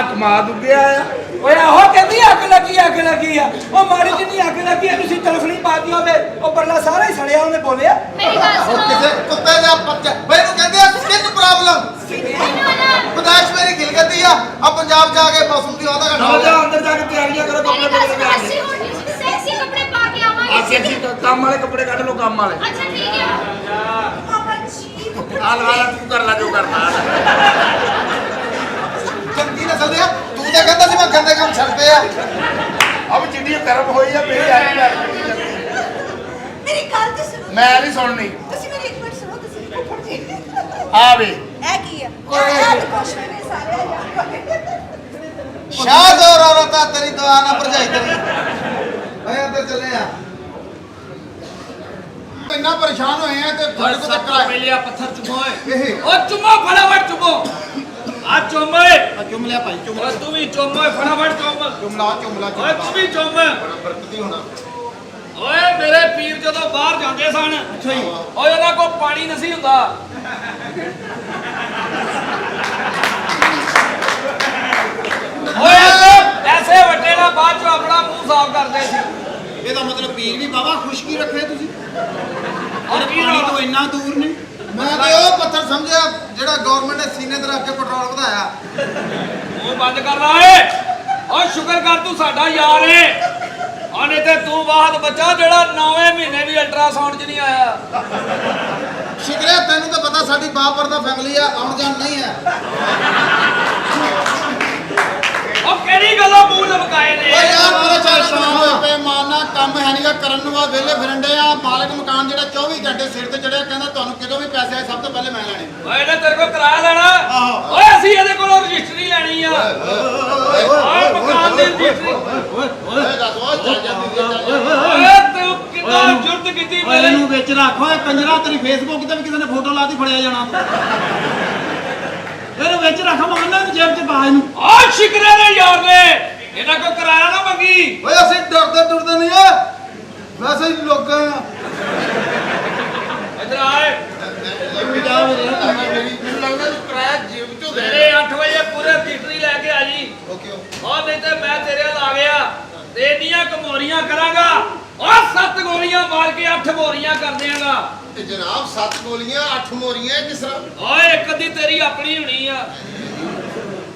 कमा दुग्गे आया ਓਏ ਆਹੋ ਕਹਿੰਦੀ ਅੱਗ ਲੱਗੀ ਆ ਉਹ ਮਾੜੀ ਜਿੰਨੀ ਅੱਗ ਲੱਗੀ ਆ ਤੁਸੀਂ ਤਲਫਣੀ ਪਾਤੀ ਹੋਵੇ ਉਹ ਪਰਲਾ ਸਾਰਾ ਹੀ ਸੜਿਆ ਉਹਨੇ ਬੋਲਿਆ ਮੇਰੀ ਗੱਲ ਉਹ ਸੁਣੋ ਕਿਸੇ ਕੁੱਤੇ ਦਾ ਬੱਚਾ ਬਈ ਨੂੰ ਕਹਿੰਦੇ ਆ ਸਕਿਨ ਪ੍ਰੋਬਲਮ ਬਦਾਸ਼ ਮੇਰੀ ਗਿਲ ਗਈ ਆ ਪੰਜਾਬ ਜਾ ਕੇ ਮੌਸਮ ਦੀ ਉਹਦਾ ना जा अंदर जाके तैयारियां करो मेरी कपड़े ਗੱਲ बदल ਸੁਣੋ के ਅਸੀਂ ਹੁਣ ਸੈਕਸੀ ਕੱਪੜੇ ਪਾ ਕੇ आ ਆਵਾਂਗੇ सेक्सी काम वाले कपड़े काट लो काम वाले ਅੱਛਾ ਠੀਕ ਹੈ हाल वाला तू कर ला जो करना ਚੰਗੀ ਨਸਲ ਦੇ ਆ ਤੂੰ ਤਾਂ ਕਹਿੰਦਾ ਸੀ ਮੈਂ ਗੰਦੇ ਕੰਮ ਛੱਡਦੇ ਆ अब जिड्डी गर्म होई है मेरी आई ਮੇਰੀ ਗੱਲ ਤੇ ਸੁਣੋ मैं नहीं सुननी ਤੁਸੀਂ ਮੇਰੀ ਇੱਕ ਮਿੰਟ ਸੁਣੋ ਤੁਸੀਂ ਫੁੱਫੜ ਜੀ आ वे ਇਹ ਕੀ ਆ ਇਹ ਤਾਂ ਕੁਛ ਵੀ ਨਹੀਂ ਸਾਰੇ ਆ ਸ਼ਾਦ ਔਰ ਔਰਤਾਂ ਤੇਰੀ ਦੁਆ ਨਾ ਭਰਜਾਈ ਤੇਰੀ ਓਏ ਅੰਦਰ ਚੱਲੇ ਆ ਇੰਨਾ ਪਰੇਸ਼ਾਨ ਹੋਏ ਆ ਤੇ ਤੁਹਾਡੇ ਕੋਲ ਚੱਕਰ ਆਇਆ ਪਹਿਲੇ ਆ ਪੱਥਰ ਚੁਮੋ ਇਹ ਉਹ ਚੁਮੋ ਫਟਾਫਟ ਚੁਮੋ ਆ ਚੁਮ ਚੁੰਮ ਲਿਆ ਭਾਈ ਚੁੰਮ ਓਏ ਤੂੰ ਵੀ ਚੁਮ ਫਟਾਫਟ ਚੁਮ ਚੁੰਮਲਾ ਓਏ ਤੂੰ ਵੀ ਚੁਮ ਬਰਕਤੀ ਹੋਣਾ ਓਏ ਮੇਰੇ ਪੀਰ ਜਦੋਂ ਬਾਹਰ ਜਾਂਦੇ ਸਨ ਅੱਛਾ ਜੀ ਓਏ ਉਹਨਾਂ ਕੋਲ ਪਾਣੀ ਨਹੀਂ ਸੀ ਹੁੰਦਾ ਓਏ ਐਸੇ ਵੱਟੇ ਨਾਲ ਬਾਅਦ ਚ ਆਪਣਾ ਮੂੰਹ ਸਾਫ਼ ਕਰਦੇ ਸੀ ਇਹਦਾ ਮਤਲਬ ਪੀਰ ਵੀ ਬਾਬਾ ਖੁਸ਼ਕੀ ਰੱਖੇ ਤੁਸੀਂ ਔਰ ਕੀ ਪਾਣੀ ਤੋਂ ਇੰਨਾ ਦੂਰ ਨੇ ਮੈਂ ਤੇ ਉਹ ਪੱਥਰ ਸਮਝਿਆ ਜਿਹੜਾ ਗਵਰਨਮੈਂਟ ਨੇ ਸੀਨੇ ਤੇ ਰੱਖ ਕੇ ਪੈਟਰੋਲ ਵਧਾਇਆ ਉਹ ਬੰਦ ਕਰ ਲਾ ਏ ਓ ਸ਼ੁਕਰ ਕਰ ਤੂੰ ਸਾਡਾ ਯਾਰ ਏ ਆਨੇ ਤੇ ਤੂੰ ਬਾਹਰ ਬੱਚਾ ਜਿਹੜਾ 9ਵੇਂ ਮਹੀਨੇ ਵੀ ਅਲਟਰਾਸਾਊਂਡ 'ਚ ਨਹੀਂ ਆਇਆ ਸ਼ਿਕਰਿਆ ਤੈਨੂੰ ਤਾਂ ਪਤਾ ਸਾਡੀ ਬਾਪਰ ਦਾ ਫੈਮਿਲੀ ਆ ਆਉਣ ਜਾਣ ਨਹੀਂ ਹੈ ਉਹ ਕਿਹੜੀ ਗੱਲੋਂ ਮੂੰਹ ਲਮਕਾਏ ਨੇ ਓ ਯਾਰ ਤੇਰੇ ਚਾਰ ਪਰੇਸ਼ਾਨ ਹੋਏ ਪਏ ਮਾਨਾ ਕੰਮ ਹੈ ਨਹੀਂਗਾ ਕਰਨ ਨੂੰ ਆ ਵਿਹਲੇ ਫਿਰੰਡੇ ਆ ਮਾਲਕ ਮਕਾਨ ਜਿਹੜਾ 24 ਘੰਟੇ ਸਿਰ ਤੇ ਚੜਿਆ ਕਹਿੰਦਾ ਤੁਹਾਨੂੰ ਕਿਦੋਂ ਵੀ ਪੈਸੇ ਆਏ ਸਭ ਤੋਂ ਪਹਿਲੇ ਮੈਂ ਲੈਣੇ ਓਏ ਇਹਨੇ ਤੇਰੇ ਕੋਲ ਕਿਰਾਇਆ ਲੈਣਾ ਆਹੋ। ਓਏ ਅਸੀਂ ਇਹਦੇ ਕੋਲੋਂ ਰਜਿਸਟਰੀ ਲੈਣੀ ਆ ਓਏ ਮਕਾਨ ਦੀ ਰਜਿਸਟਰੀ ਓਏ ਦੱਸ ਓਏ ਚੱਲ ਜਾਂਦੀ ਚੱਲ ਓਏ ਤੂੰ ਕਿੰਨਾ ਜੁਰਤ ਕੀਤੀ ਓਏ ਮੇਰੇ ਇਹਨੂੰ ਵਿੱਚ ਰੱਖੋ ਇਹ ਕੰਜਰਾ ਤੇਰੀ ਫੇਸਬੁੱਕ ਤੇ ਵੀ ਕਿਸੇ ਨੇ ਫੋਟੋ ਲਾਤੀ ਫੜਿਆ ਜਾਣਾ ਇਹਨੂੰ ਵਿੱਚ ਰੱਖ ਮਾਨਾ ਨੂੰ ਜੇਬ 'ਚ ਪਾ ਇਹਨੂੰ ਆ ਸ਼ਿਕਰੇ ਦੇ ਯਾਰ ਨੇ ਇਹਨਾਂ ਕੋਲ ਕਿਰਾਇਆ ਨਾ ਮੰਗੀ ਓਏ ਅਸੀਂ ਡਰਦੇ ਨਹੀਂ ਆ ਵੈਸੇ ਹੀ ਲੋਕਾਂ ਆ ਇੱਧਰ ਆਏ ਮੈਨੂੰ ਲੱਗਦਾ ਤੂੰ ਕਿਰਾਇਆ ਜੇਬ ਚੋਂ ਸਵੇਰੇ 8 ਵਜੇ ਪੂਰੇ ਰਜਿਸਟਰੀ ਲੈ ਕੇ ਆ ਜੀ ਓਕੇ ਉਹ ਨਹੀਂ ਤੇ ਮੈਂ ਤੇਰੇ ਨਾਲ ਆ ਗਿਆ ਤੇ ਇੰਨੀਆਂ ਕਮੋਰੀਆਂ ਕਰਾਂਗਾ ਉਹ 7 ਗੋਲੀਆਂ ਮਾਰ ਕੇ 8 ਮੋਰੀਆਂ ਕਰ ਦਿਆਂਗਾ ਤੇ ਜਨਾਬ 7 ਗੋਲੀਆਂ 8 ਮੋਰੀਆਂ ਕਿਸ ਤਰ੍ਹਾਂ ਓਏ ਇੱਕ ਅੱਧੀ ਤੇਰੀ ਆਪਣੀ ਹੋਣੀ ਆ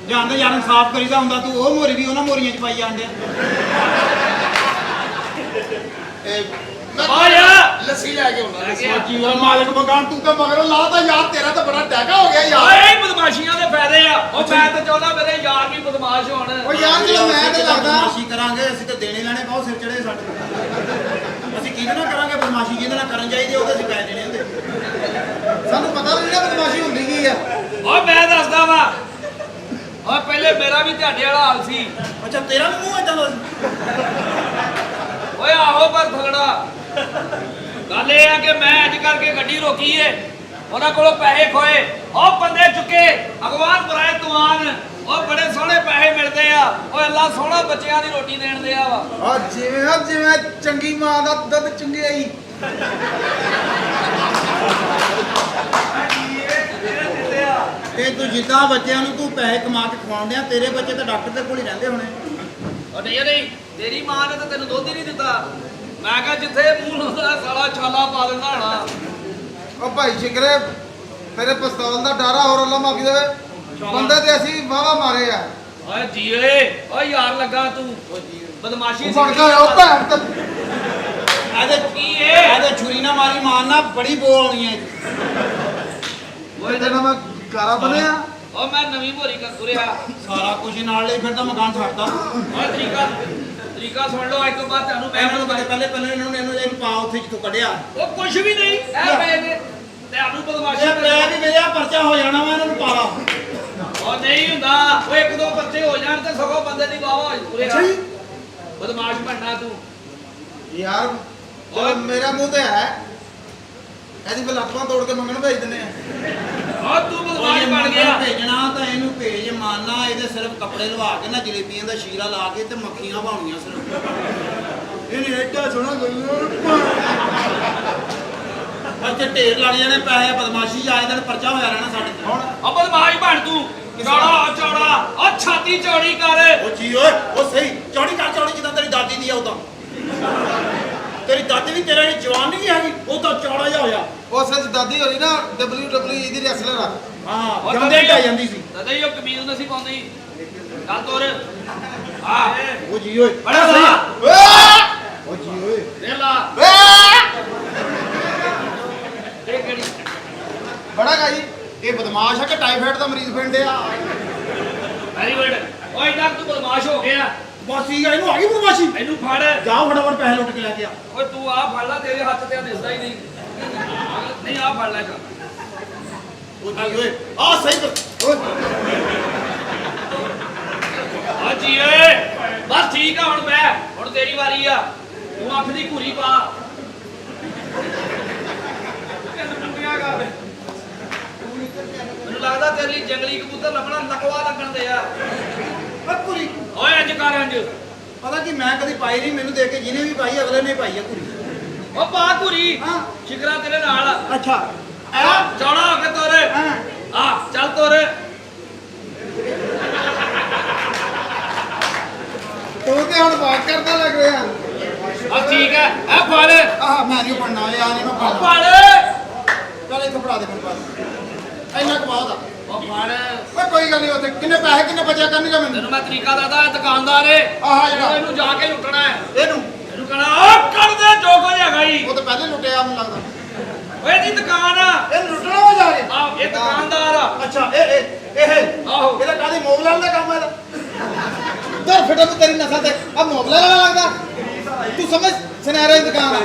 ਜਾਂਦੇ ਜਾਣ ਇਨਸਾਫ ਕਰੀਦਾ ਹੁੰਦਾ ਤੂੰ ਉਹ ਮੋਰੀ ਵੀ ਉਹਨਾਂ ਮੋਰੀਆਂ 'ਚ ਪਾਈ ਜਾਂਦੇ ਆ ਜਾ ਲੱਸੀ ਲੈ ਕੇ ਆਉਣਾ ਸੋਚੀ ਓ ਮਾਲਕ ਮਕਾਨ ਤੂੰ ਤਾਂ ਮਗਰੋਂ ਲਾ ਤਾਂ ਯਾਰ ਤੇਰਾ ਤਾਂ ਬੜਾ ਟੈਕਾ ਹੋ ਗਿਆ ਯਾਰ ਓਏ ਇਹ ਬਦਮਾਸ਼ੀਆਂ ਦੇ ਫਾਇਦੇ ਆ ਉਹ ਮੈਂ ਤਾਂ ਚਾਹੁੰਦਾ ਮੇਰੇ ਯਾਰ ਵੀ ਬਦਮਾਸ਼ ਹੋਣ ਓ ਯਾਰ ਜਦੋਂ ਮੈਂ ਤੇ ਲੱਗਦਾ ਬਦਮਾਸ਼ੀ ਕਰਾਂਗੇ ਅਸੀਂ ਤਾਂ ਦੇਣੇ ਲੈਣੇ ਬਹੁਤ ਸਿਰ ਚੜੇ ਸਾਡੇ ਅਸੀਂ ਕਿਹਦੇ ਨਾਲ ਕਰਾਂਗੇ ਬਦਮਾਸ਼ੀ ਜਿਹਦੇ ਨਾਲ ਕਰਨ ਚਾਹੀਦੀ ਉਹਦੇ ਅਸੀਂ ਪੈ ਦੇਣੇ ਹੁੰਦੇ ਸਾਨੂੰ ਪਤਾ ਵੀ ਨਹੀਂ ਬਦਮਾਸ਼ੀ ਹੁੰਦੀ ਕੀ ਆ ਓਏ ਮੈਂ ਦੱਸਦਾ ਵਾ ਓਏ ਪਹਿਲੇ ਮੇਰਾ ਵੀ ਤੁਹਾਡੇ ਵਾਲਾ ਹਾਲ ਸੀ ਅੱਛਾ ਤੇਰਾ ਵੀ ਮੂੰਹ ਏਦਾਂ ਦਾ ਓਏ ਆਹੋ ਪਰ ਥਗੜਾ ਗੱਲ ਇਹ ਆ ਕਿ ਮੈਂ ਅੱਜ ਕਰਕੇ ਗੱਡੀ ਰੋਕੀ ਏ ਉਹਨਾਂ ਕੋਲੋਂ ਪੈਸੇ ਖੋਏ ਉਹ ਬੰਦੇ ਚੁੱਕੇ ਅਗਵਾਨ ਬਰਾਏ ਤੁਆਨ ਉਹ ਬੜੇ ਸੋਹਣੇ ਪੈਸੇ ਮਿਲਦੇ ਆ ਓਏ ਅੱਲਾ ਸੋਹਣਾ ਬੱਚਿਆਂ ਦੀ ਰੋਟੀ ਦੇਣ ਦਿਆ ਵਾ ਜਿਵੇਂ ਚੰਗੀ ਮਾਂ ਦਾ ਦੁੱਧ ਚੰਗਿਆਈ ਤੇ ਤੂੰ ਜਿੱਦਾਂ ਬੱਚਿਆਂ ਨੂੰ ਤੂੰ ਪੈਸੇ ਕਮਾ ਕੇ ਖਵਾਉਂਦੇ ਆ ਤੇਰੇ ਬੱਚੇ ਤਾਂ ਡਾਕਟਰ ਦੇ ਕੋਲ ਹੀ ਰਹਿੰਦੇ ਹੋਣੇ ਉਹ ਨਹੀਂ ਤੇਰੀ ਮਾਂ ਨੇ ਤਾਂ ਤੈਨੂੰ ਦੁੱਧ ਹੀ ਨਹੀਂ ਦਿੱਤਾ ਮੈਂ ਕਿਹਾ ਜਿੱਥੇ ਮੂੰਹ ਲਾਉਂਦਾ ਸਾਲਾ ਛਾਲਾ ਪਾ ਦਿੰਦਾ ਹਣਾ ਓ ਭਾਈ ਸ਼ਿਕਰੇ ਤੇਰੇ ਪਿਸਤੌਲ ਦਾ ਡਾਰਾ ਹੋਰ ਅੱਲਾ ਮਾਫੀ ਦੇਵੇ ਬੰਦੇ ਤੇ ਅਸੀਂ ਵਾਵਾ ਮਾਰੇ ਆ ਓਏ ਜੀਏ ਓਏ ਯਾਰ ਲੱਗਾ ਤੂੰ ਬਦਮਾਸ਼ੀ ਫੜ ਗਿਆ ਉਹ ਭੈਣ ਤੇ ਇਹਦੇ ਕੀ ਏ ਇਹਦੇ ਛੁਰੀ ਨਾ ਮਾਰੀ ਮਾਰਨਾ ਬੜੀ ਬੋਲ ਆਉਣੀ ਹੈ ਓਏ ਜਿਹੜਾ ਮੈਂ ਕਾਰਾ ਬਣਿਆ ਓ ਮੈਂ ਨਵੀਂ ਭੋਰੀ ਕਰ ਤੁਰਿਆ ਸਾਰਾ ਕੁਝ ਨਾਲ ਲਈ ਫਿਰ ਤਾਂ ਮਕਾਨ ਛੱਡਦਾ ਓਏ ਤਰੀਕਾ ਸੁਣ ਲਓ ਅੱਜ ਤੋਂ ਬਾਅਦ ਤੁਹਾਨੂੰ ਮੈਂ ਮੈਨੂੰ ਪਹਿਲੇ ਇਹਨੂੰ ਪਾ ਉੱਥੇ ਜਿੱਥੋਂ ਕੱਢਿਆ ਉਹ ਕੁਝ ਵੀ ਨਹੀਂ ਐ ਪਏ ਨੇ ਤੁਹਾਨੂੰ ਬਦਮਾਸ਼ੀ ਇਹ ਪਿਆ ਵੀ ਮੇਰਾ ਪਰਚਾ ਹੋ ਜਾਣਾ ਵਾ ਇਹਨਾਂ ਨੂੰ ਪਾਲਾ ਉਹ ਨਹੀਂ ਹੁੰਦਾ ਉਹ ਇੱਕ ਦੋ ਬੱਚੇ ਹੋ ਜਾਣ ਤੇ ਸਗੋਂ ਬੰਦੇ ਦੀ ਵਾਹ ਹੋ ਤੁਰਿਆ ਬਦਮਾਸ਼ ਬਣਨਾ ਤੂੰ ਯਾਰ ਚਲੋ ਮੇਰਾ ਮੂੰਹ ਤੇ ਹੈ ਇਹਦੀ ਬਲਾਪਾਂ ਤੋੜ ਕੇ ਮੰਗਣ ਭੇਜ ਦਿੰਦੇ ਆ ਉਹ ਤੂੰ ਬਦਮਾਸ਼ ਬਣ ਗਿਆ ਭੇਜਣਾ ਤਾਂ ਇਹਨੂੰ ਭੇਜ ਮਾਰਨਾ ਇਹਦੇ ਸਿਰਫ ਕੱਪੜੇ ਲਵਾ ਕੇ ਨਾ ਜਲੇਬੀਆਂ ਦਾ ਸ਼ੀਰਾ ਲਾ ਕੇ ਤੇ ਮੱਖੀਆਂ ਭਾਉਣੀਆਂ ਸਿਰਫ ਇਹਨੇ ਐਡਾ ਸੋਹਣਾ ਅੱਛਾ ਢੇਰ ਲੱਗ ਜਾਣੇ ਪੈਸੇ ਬਦਮਾਸ਼ੀ ਆਏ ਦਿਨ ਪਰਚਾ ਹੋਇਆ ਰਹਿਣਾ ਸਾਡੇ ਤੇ ਉਹ ਬਦਮਾਸ਼ ਬਣ ਤੂੰ ਚੌੜਾ ਚੌੜਾ ਉਹ ਛਾਤੀ ਚੌੜੀ ਕਰ ਉਹ ਜੀ ਓਏ ਉਹ ਸਹੀ ਚੌੜੀ ਕਰ ਚੌੜੀ ਜਿੱਦਾਂ ਤੇਰੀ ਦਾਦੀ ਦੀ ਆ ਉਦਾਂ ਤੇਰੀ ਦਾਦੀ ਵੀ ਤੇਰੇ ਨਾਲ ਜਵਾਨ ਨਹੀਂ ਹੈਗੀ ਉਹ ਤਾਂ ਚੌੜਾ ਜਿਹਾ ਹੋਇਆ ਉਹ ਸੱਚ ਦਾਦੀ ਹੋਰੀ ਨਾ WWE ਦੀ ਰੈਸਲਰ ਆ ਹਾਂ ਜਾਂਦੇ ਢਾਈ ਜਾਂਦੀ ਸੀ ਦਦੇ ਹੀ ਉਹ ਕਮੀਜ਼ ਨਹੀਂ ਸੀ ਪਾਉਂਦੀ ਚੱਲ ਤੋਰ ਆ ਉਹ ਜੀ ਓਏ ਬੜਾ ਸਹੀ ਉਹ ਜੀ ਓਏ ਦੇ ਲਾ ਇਹ ਕਿਹੜੀ ਬੜਾ ਗਾਈ ਇਹ ਬਦਮਾਸ਼ ਆ ਕਿ ਟਾਈਫਾਇਡ ਦਾ ਮਰੀਜ਼ ਫਿਰਦੇ ਆ ਵੈਰੀ ਗੁੱਡ ਓਏ ਇੰਨਾ ਤੂੰ ਬਦਮਾਸ਼ ਹੋ ਗਿਆ ਬਾਸੀ ਆ ਇਹਨੂੰ ਆ ਗਈ ਬਦਮਾਸ਼ੀ ਇਹਨੂੰ ਫੜ ਜਾ ਫਟਾਫਟ ਪੈਸੇ ਲੁੱਟ ਕੇ ਲੈ ਕੇ ਆ ਓਏ ਤੂੰ ਆ ਫੜ ਲੈ ਤੇਰੇ ਹੱਥ ਤੇ ਦਿਸਦਾ ਹੀ ਨਹੀਂ ਨਹੀਂ ਆ ਫੜ ਲੈ ਜਾ ਉਹ ਜੀ ਓਏ ਆ ਸਹੀ ਓਏ ਆ ਜੀ ਓਏ ਬਸ ਠੀਕ ਆ ਹੁਣ ਮੈਂ ਹੁਣ ਤੇਰੀ ਵਾਰੀ ਆ ਤੂੰ ਅੱਖ ਦੀ ਘੂਰੀ ਪਾ ਮੈਨੂੰ ਲੱਗਦਾ ਤੇਰੇ ਲਈ ਜੰਗਲੀ ਕਬੂਤਰ ਲੱਭਣਾ ਨਕਵਾ ਲੱਗਣ ਦੇ ਆ ਕੁਰੀ ਓਏ ਇੰਜ ਕਰ ਇੰਜ ਪਤਾ ਕੀ ਮੈਂ ਕਦੀ ਪਾਈ ਨਹੀਂ ਮੈਨੂੰ ਦੇਖ ਕੇ ਜਿਹਨੇ ਵੀ ਪਾਈ ਅਗਲੇ ਨੇ ਪਾਈ ਆ ਕੁਰੀ ਓ ਪਾ ਘੂਰੀ ਹਾਂ। ਸ਼ਿਕਰਾ ਤੇਰੇ ਨਾਲ ਆ ਅੱਛਾ ਚੌੜਾ ਹੋ ਕੇ ਤੋਰ ਹਾਂ। ਆ ਚੱਲ ਤੋਰ ਤੂੰ ਤੇ ਹੁਣ ਵਾਕ ਕਰਦਾ ਲੱਗ ਰਿਹਾ ਆ ਠੀਕ ਹੈ ਆ ਫੜ ਆਹ ਮੈਂ ਨਹੀਂ ਪੜਨਾ ਇਹ ਆ ਨਹੀਂ ਮੈਂ ਆ ਪੜਨਾ ਫੜ ਚੱਲ ਇੱਥੇ ਪੜਾ ਦੇ ਮੈਨੂੰ ਪਾ ਇੰਨਾ ਕਮਾਓ ਦਾ ਓ ਫੜ ਓਏ ਕੋਈ ਗੱਲ ਨਹੀਂ ਉੱਥੇ ਕਿੰਨੇ ਪੈਸੇ ਕਿੰਨੇ ਬਚਿਆ ਕਰਨਗੇ ਮੈਨੂੰ ਤੈਨੂੰ ਮੈਂ ਤਰੀਕਾ ਦੱਸਦਾ ਦੁਕਾਨਦਾਰ ਏ ਆਹ ਜਿਹੜਾ ਇਹਨੂੰ ਜਾ ਕੇ ਲੁੱਟਣਾ ਹੈ ਇਹਨੂੰ ਇਹਨੂੰ ਕਹਣਾ ਓ ਕਰ ਦੇ ਜੋ ਕੁਝ ਹੈਗਾ ਹੀ ਉਹ ਤਾਂ ਪਹਿਲੇ ਲੁੱਟਿਆ ਮੈਨੂੰ ਲੱਗਦਾ ਓਏ ਦੀ ਦੁਕਾਨ ਆ ਇਹ ਲੁੱਟਣਾ ਹੋ ਜਾ ਕੇ ਆ ਇਹ ਦੁਕਾਨਦਾਰ ਆ ਅੱਛਾ ਇਹ ਆਹੋ ਇਹਦਾ ਕਾਦੀ ਮੋਬਲਾਲ ਦਾ ਕੰਮ ਹੈ ਇਹਦਾ ਦਰ ਫਿਟਾ ਤੂੰ ਤੇਰੀ ਨਸਲ ਤੇ ਆ ਮੋਬਲਾ ਵਾਲਾ ਲੱਗਦਾ ਤੂੰ ਸਮਝ ਸੁਨਹਿਰਾ ਦੀ ਦੁਕਾਨ ਆ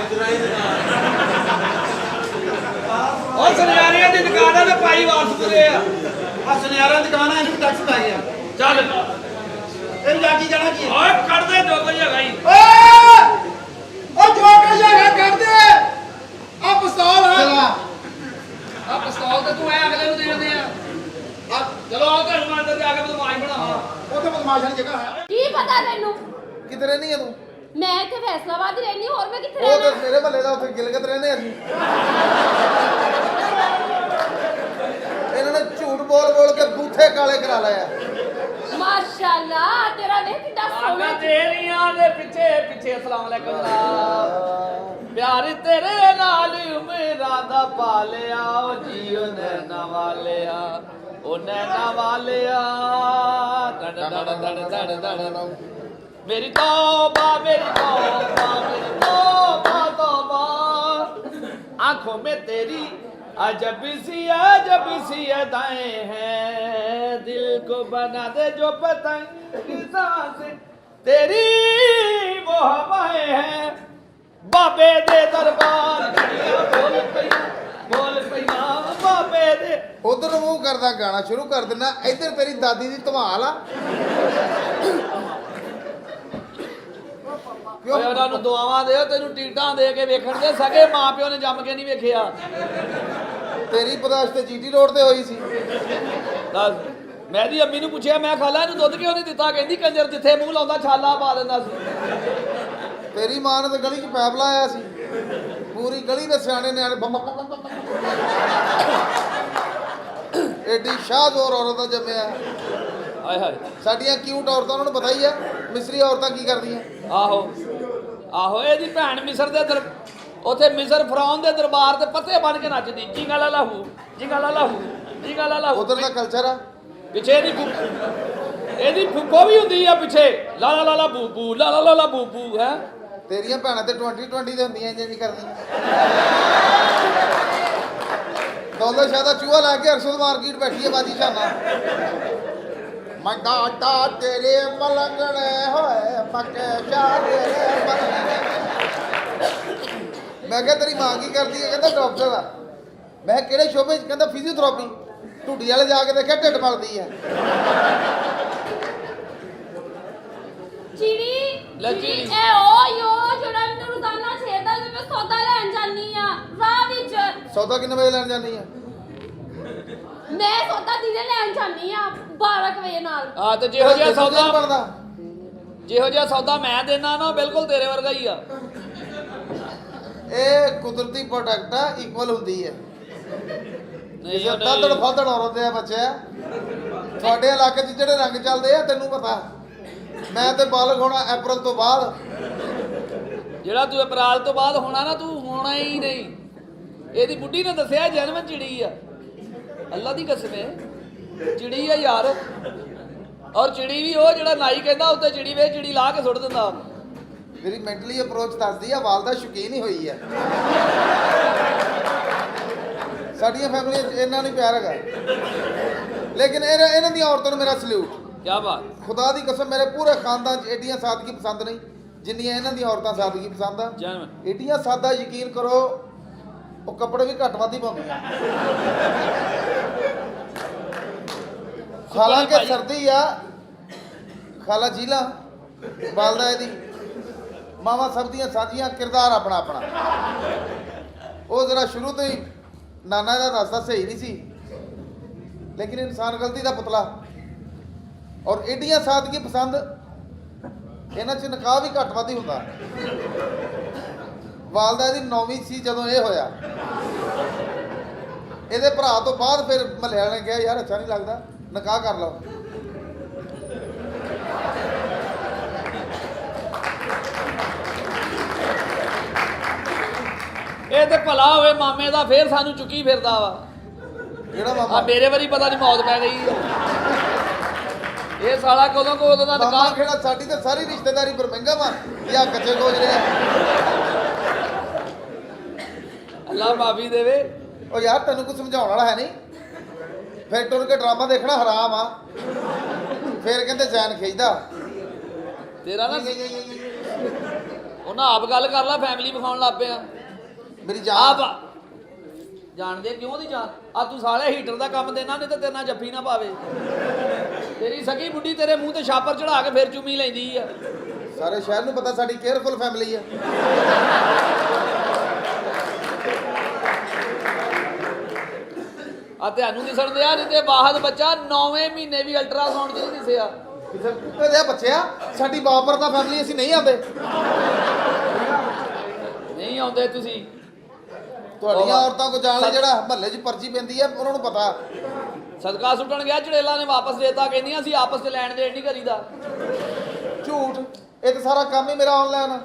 ਓ ਸੁਨਿਆਰਿਆਂ ਦੀ ਦੁਕਾਨ ਆ ਤੇ ਭਾਈ ਵਾਸਪੁਰੇ ਆ ਆ ਸੁਨਿਆਰਾਂ ਦੀ ਦੁਕਾਨ ਆ ਇਹਨੂੰ ਟੈਕਸ ਪੈ ਗਿਆ ਚੱਲ ਇਹਨੂੰ ਜਾ ਕੇ ਜਾਣਾ ਕੀ ਹੈ ਓਏ ਕੱਢ ਦੇ ਜੋ ਕੁਝ ਹੈਗਾ ਹੀ ਓਏ ਉਹ ਜੋ ਕਰ ਜਾਗਾ ਕੱਢ ਦੇ ਆ ਪਿਸਤੌਲ ਹੈ ਚਲਾ ਆ ਪਿਸਤੌਲ ਤੇ ਤੂੰ ਐ ਅਗਲੇ ਨੂੰ ਦੇ ਦਿੰਦੇ ਆ ਚਲੋ ਆ ਤੁਹਾਨੂੰ ਮੈਂ ਅੰਦਰ ਜਾ ਕੇ ਬਦਮਾਸ਼ ਬਣਾਵਾਂ ਉਹ ਤਾਂ ਬਦਮਾਸ਼ਾਂ ਦੀ ਜਗ੍ਹਾ ਹੈ ਕੀ ਪਤਾ ਤੈਨੂੰ ਕਿਧਰੇ ਨਹੀਂ ਹੈ ਤੂੰ ਮੈਂ ਇੱਥੇ ਫੈਸਲਾਬਾਦ ਹੀ ਰਹਿੰਦੀ ਹੋਰ ਮੈਂ ਕਿੱਥੇ ਉਹ ਤਾਂ ਰਹਿਣਾ ਮੇਰੇ ਮਹੱਲੇ ਦਾ ਉੱਥੇ ਗਿਲਗਤ ਰਹਿੰਦੇ ਅਸੀਂ ਇਹਨਾਂ ਨੇ ਝੂਠ ਬੋਲ ਕੇ ਬੂਥੇ ਕਾਲੇ ਕਰਾ ਲਿਆ ਮਾਸ਼ਾਅੱਲਾ ਤੇਰਾ ਵੇਖ ਕਿੱਡਾ ਆਗਾ ਸੋਹਣਾ ਤੇਰੀਆਂ ਦੇ ਪਿੱਛੇ ਪਿੱਛੇ ਅਸਲਾਮ ਅਲੈਕੁਮ ਪਿਆਰ ਤੇਰੇ ਨਾਲ ਉਮਰਾਂ ਦਾ ਪਾਲਿਆ ਓ ਜੀਓ ਨੈਣਾ ਵਾਲਿਆ ਓ ਨੈਣਾ ਵਾਲਿਆ ਡੜ ਡੜ ਡੜ ਡੜ ਡੜ ਮੇਰੀ ਤੌਬਾ ਮੇਰੀ ਤੌਬਾ ਮੇਰੀ तौबा तौबा आंखों में तेरी अजब सी अदाएं हैं दिल को बना दे जो पतंग से तेरी वो हवाएं हैं बाबे दे दरबार बोल पईया बाबे दे ਉਧਰ ਮੂੰਹ ਕਰਦਾ ਗਾਣਾ ਸ਼ੁਰੂ ਕਰ ਦਿੰਦਾ ਇੱਧਰ ਤੇਰੀ ਦਾਦੀ ਦੀ ਧਮਾਲ ਆ ਕਿਉਂ ਓਏ ਉਹਨਾਂ ਨੂੰ ਦੁਆਵਾਂ ਦੇ ਤੈਨੂੰ ਟਿਕਟਾਂ ਦੇ ਕੇ ਵੇਖਣ ਦੇ ਸਗੇ ਮਾਪਿਓ ਨੇ ਜੰਮ ਕੇ ਨਹੀਂ ਵੇਖਿਆ ਤੇਰੀ ਪਦਾਸ਼ ਤੇ ਜੀਟੀ ਰੋਡ ਤੇ ਹੋਈ ਸੀ ਦੱਸ ਮੈਂ ਦੀ ਅੰਮੀ ਨੂੰ ਪੁੱਛਿਆ ਮੈਂ ਖਾਲਾ ਇਹਨੂੰ ਦੁੱਧ ਕਿਉਂ ਨਹੀਂ ਦਿੱਤਾ ਕਹਿੰਦੀ ਕੰਜਰ ਜਿੱਥੇ ਮੂੰਹ ਲਾਉਂਦਾ ਛਾਲਾ ਪਾ ਦਿੰਦਾ ਸੀ ਤੇਰੀ ਮਾਂ ਨੇ ਤਾਂ ਗਲੀ 'ਚ ਪੈਪ ਲਾਇਆ ਸੀ ਪੂਰੀ ਗਲੀ ਦੇ ਸਿਆਣੇ ਨਿਆਣੇ ਐਡੀ ਸ਼ਾਹਜੋਰ ਔਰਤ ਦਾ ਜੰਮਿਆ ਹਾਏ ਹਾਏ ਸਾਡੀਆਂ ਕਿਊਟ ਔਰਤਾਂ ਉਹਨਾਂ ਨੂੰ ਪਤਾ ਹੀ ਆ ਮਿਸਰੀ ਔਰਤਾਂ ਕੀ ਕਰਦੀਆਂ ਆਹੋ ਆਹੋ ਇਹਦੀ ਭੈਣ ਮਿਸਰ ਦੇ ਉੱਥੇ ਮਿਸਰ ਫਰਾਉਨ ਦੇ ਦਰਬਾਰ ਤੇ ਪੱਤੇ ਬਣ ਕੇ ਨੱਚਦੀ ਜਿੰਗਾ ਲਾ ਲਾਹੂ ਜਿੰਗਾ ਲਾ ਲਾਹੂ ਜਿੰਗਾ ਲਾ ਲਾਹੂ ਉਧਰ ਦਾ ਕਲਚਰ ਆ ਪਿੱਛੇ ਇਹਦੀ ਫੁੱਫੋ ਵੀ ਹੁੰਦੀ ਆ ਪਿੱਛੇ ਲਾ ਲਾ ਲਾ ਲਾ ਬੂ ਬੂ ਲਾ ਲਾ ਲਾ ਲਾ ਬੂ ਬੂ ਹੈ ਤੇਰੀਆਂ ਭੈਣਾਂ ਤੇ 20 ਦੇ ਹੁੰਦੀਆਂ ਇੰਜ ਨਹੀਂ ਕਰਦੀਆਂ ਦੌਲਤ ਸ਼ਾਹ ਦਾ ਚੂਹਾ ਲਾ ਕੇ ਅਰਸ਼ਦ ਮਾਰਕੀਟ ਬੈਠੀ ਹੈ ਬਾਜੀ ਸ਼ਾਨਾ ਮੈਂ ਡਾਟਾ ਤੇਰੇ ਮਲੰਗਣੇ ਹੋਏ ਪੱਕੇ ਚਾਹ ਤੇਰੇ ਮਲੰਗਣੇ ਮੈਂ ਕਿਹਾ ਤੇਰੀ ਮਾਂ ਕੀ ਕਰਦੀ ਹੈ ਕਹਿੰਦਾ ਡਾਕਟਰ ਆ ਮੈਂ ਕਿਹਾ ਕਿਹੜੇ ਸ਼ੋਬੇ 'ਚ ਕਹਿੰਦਾ ਫਿਜ਼ੀਓਥੈਰੇਪੀ ਢੁੱਡੀ ਵਾਲੇ ਜਾ ਕੇ ਦੇਖਿਆ ਢਿੱਡ ਮਲਦੀ ਹੈ ਚੀੜੀ ਲੱਗੀ। ਇਹ ਉਹ ਯੋ ਜਿਹੜਾ ਮੈਨੂੰ ਰੋਜ਼ਾਨਾ ਛੇੜਦਾ ਜੇ ਮੈਂ ਸੌਦਾ ਲੈਣ ਜਾਨੀ ਆ ਰਾਹ ਵਿੱਚ ਸੌਦਾ ਕਿੰਨੇ ਵਜੇ ਲੈਣ ਜਾਂਦੀ ਹੈ ਮੈਂ ਸੌਦਾ ਦਿਨੇ ਲੈਣ ਜਾਨੀ ਆ 12 ਕੁ ਵਜੇ ਨਾਲ ਆ ਤੇ ਜਿਹੋ ਜਿਹਾ ਸੌਦਾ ਸੌਦਾ ਬਣਦਾ ਜਿਹੋ ਜਿਹਾ ਸੌਦਾ ਮੈਂ ਦੇਣਾ ਨਾ ਬਿਲਕੁਲ ਤੇਰੇ ਵਰਗਾ ਹੀ ਆ ਇਹ ਕੁਦਰਤੀ ਪ੍ਰੋਡਕਟ ਆ ਇਕੁਅਲ ਹੁੰਦੀ ਹੈ ਨਹੀਂ ਜੇ ਦਾਦੜ ਫਾਦੜ ਔਰਤ ਦੇ ਬੱਚੇ ਤੁਹਾਡੇ ਇਲਾਕੇ 'ਚ ਜਿਹੜੇ ਰੰਗ ਚੱਲਦੇ ਆ ਤੈਨੂੰ ਪਤਾ। ਮੈਂ ਤੇ ਬਾਲਗ ਹੋਣਾ ਅਪ੍ਰੈਲ ਤੋਂ ਬਾਅਦ। ਜਿਹੜਾ ਤੂੰ ਅਪ੍ਰੈਲ ਤੋਂ ਬਾਅਦ ਹੋਣਾ ਨਾ, ਤੂੰ ਹੋਣਾ ਹੀ ਨਹੀਂ। ਇਹਦੀ ਬੁੱਢੀ ਨੇ ਦੱਸਿਆ ਜਨਮ ਚਿੜੀ ਆ। ਅੱਲਾ ਦੀ ਕਸਮ ਹੈ, ਚਿੜੀ ਆ ਯਾਰ। ਔਰ ਚਿੜੀ ਵੀ ਉਹ ਜਿਹੜਾ ਨਾਈ ਕਹਿੰਦਾ ਉੱਤੇ ਚਿੜੀ ਵੇ, ਚਿੜੀ ਲਾ ਕੇ ਸੁੱਟ ਦਿੰਦਾ। ਮੇਰੀ ਮੈਂਟਲੀ ਅਪਰੋਚ ਦੱਸਦੀ ਆ ਵਾਲਦਾ ਸ਼ੌਕੀਨ ਹੀ ਹੋਈ ਆ। ਸਾਡੀਆਂ ਫੈਮਲੀਆਂ 'ਚ ਇੰਨਾ ਨਹੀਂ ਪਿਆਰ ਹੈਗਾ, ਲੇਕਿਨ ਇਹਨਾਂ ਦੀਆਂ ਔਰਤਾਂ ਨੂੰ ਮੇਰਾ ਸਲੂਟ। ਕੀ ਬਾਤ। ਖੁਦਾ ਦੀ ਕਸਮ ਮੇਰੇ ਪੂਰੇ ਖਾਨਦਾਨ 'ਚ ਏਡੀਆਂ ਸਾਦਗੀ ਪਸੰਦ ਨਹੀਂ ਜਿੰਨੀਆਂ ਇਹਨਾਂ ਦੀਆਂ ਔਰਤਾਂ ਸਾਦਗੀ ਪਸੰਦ ਆ। ਜਨਮ ਏਡੀਆਂ ਸਾਦਾ, ਯਕੀਨ ਕਰੋ ਉਹ ਕੱਪੜੇ ਵੀ ਘੱਟ ਵੱਧ ਹੀ ਪਾਉਂਦੀਆਂ। ਹਾਲਾਂਕਿ ਸਰਦੀ ਆ, ਖਾਲਾ ਜੀਲਾ ਬਾਲਦਾ ਇਹਦੀ ਮਾਵਾਂ ਸਭ ਦੀਆਂ ਸਾਂਝੀਆਂ, ਕਿਰਦਾਰ ਆਪਣਾ ਆਪਣਾ। ਉਹ ਜਰਾ ਸ਼ੁਰੂ ਤੋਂ ਹੀ ਨਾਨਾ ਦਾ ਰਸਤਾ ਸਹੀ ਨਹੀਂ ਸੀ, ਲੇਕਿਨ ਇਨਸਾਨ ਗਲਤੀ ਦਾ ਪੁਤਲਾ। ਔਰ ਏਡੀਆਂ ਸਾਦਗੀ ਪਸੰਦ, ਇਹਨਾਂ 'ਚ ਨਿਕਾਹ ਵੀ ਘੱਟ ਵੱਧ ਹੀ ਹੁੰਦਾ। ਵਾਲਦਾ ਇਹਦੀ 9ਵੀਂ ਸੀ ਜਦੋਂ ਇਹ ਹੋਇਆ। ਇਹਦੇ ਭਰਾ ਤੋਂ ਬਾਅਦ ਫਿਰ ਮਹੱਲੇ ਵਾਲਿਆਂ ਨੇ ਕਿਹਾ ਯਾਰ ਅੱਛਾ ਨਹੀਂ ਲੱਗਦਾ, ਨਿਕਾਹ ਕਰ ਲਓ। ਇਹ ਤੇ ਭਲਾ ਹੋਵੇ ਮਾਮੇ ਦਾ, ਫੇਰ ਸਾਨੂੰ ਚੁੱਕੀ ਫਿਰਦਾ ਵਾ। ਜਿਹੜਾ ਆ ਮਾਮਾ ਮੇਰੇ ਵਾਰੀ ਪਤਾ ਨਹੀਂ ਮੌਤ ਪੈ ਗਈ ਆ। ਇਹ ਸਾਲਾ ਕਦੋਂ ਕੋ ਉਹਦਾ ਮਾਮਾ ਨਿਕਾਹ। ਖੇੜਾ, ਸਾਡੀ ਤਾਂ ਸਾਰੀ ਰਿਸ਼ਤੇਦਾਰੀ ਪਰ ਮਹਿੰਗਾ ਵਾ ਜਾਂ ਕੱਚੇ ਗੋਜ ਰਿਹਾ। ਅੱਲਾ ਮਾਫੀ ਦੇਵੇ। ਉਹ ਯਾਰ ਤੈਨੂੰ ਕੁਝ ਸਮਝਾਉਣ ਵਾਲਾ ਹੈ ਨਹੀਂ। ਫਿਰ ਟੁਰ ਕੇ ਡਰਾਮਾ ਦੇਖਣਾ ਹਰਾਮ ਆ। ਫਿਰ ਕਹਿੰਦੇ ਜ਼ੈਨ ਖਿੱਚਦਾ। ਤੇਰਾ ਨਾ ਉਹਨਾਂ ਆਪ ਗੱਲ ਕਰ ਲਾ, ਫੈਮਿਲੀ ਵਿਖਾਉਣ ਲੱਗ ਪਿਆ। ਮੇਰੀ ਆਪ ਜਾਨ ਜਾਣਦੇ ਕਿਉਂ ਦੀ ਜਾਨ ਆ ਤੂੰ ਸਾਲੇ ਹੀਟਰ ਦਾ ਕੰਮ ਦੇਣਾ, ਨਹੀਂ ਤਾਂ ਤੇਰੇ ਨਾਲ ਜੱਫੀ ਨਾ ਪਾਵੇ। ਤੇਰੀ ਸਕੀ ਬੁੱਢੀ ਤੇਰੇ ਮੂੰਹ ਤੇ ਛਾਪਰ ਚੜਾ ਕੇ ਫਿਰ ਚੁੰਮੀ ਲੈਂਦੀ ਆ। ਸਾਰੇ ਸ਼ਹਿਰ ਨੂੰ ਪਤਾ ਸਾਡੀ ਕੇਅਰਫੁਲ ਫੈਮਿਲੀ ਆ। ਆ ਤੁਹਾਨੂੰ ਦਿਸਣ ਦਿਆ, ਨਹੀਂ ਤੇ ਬਾਹਰ ਬੱਚਾ 9ਵੇਂ ਮਹੀਨੇ ਵੀ ਅਲਟਰਾਸਾਊਂਡ 'ਚ ਨਹੀਂ ਦਿਸਿਆ। ਕਿਸੇ ਕੁੱਤੇ ਦੇ ਬੱਚਿਆ, ਸਾਡੀ ਬਾਬਰ ਦਾ ਫੈਮਿਲੀ ਅਸੀਂ ਨਹੀਂ ਆਉਂਦੇ। ਨਹੀਂ ਆਉਂਦੇ ਤੁਸੀਂ। ਤੁਹਾਡੀਆਂ ਔਰਤਾਂ ਕੋ ਜਾਣ ਲਈ ਜਿਹੜਾ ਮਹੱਲੇ 'ਚ ਪਰਚੀ ਪੈਂਦੀ ਆ, ਉਹਨਾਂ ਨੂੰ ਪਤਾ। ਸਦਕਾ ਸੁੱਟਣ ਗਿਆ, ਚੜੇਲਾ ਨੇ ਵਾਪਸ ਦੇਤਾ। ਕਹਿੰਦੀਆਂ ਅਸੀਂ ਆਪਸ 'ਚ ਲੈਣ ਦੇਣ ਨਹੀਂ ਕਰੀਦਾ। ਝੂਠ। ਇਹ ਤਾਂ ਸਾਰਾ ਕੰਮ ਹੀ ਮੇਰਾ ਆਨਲਾਈਨ ਆ।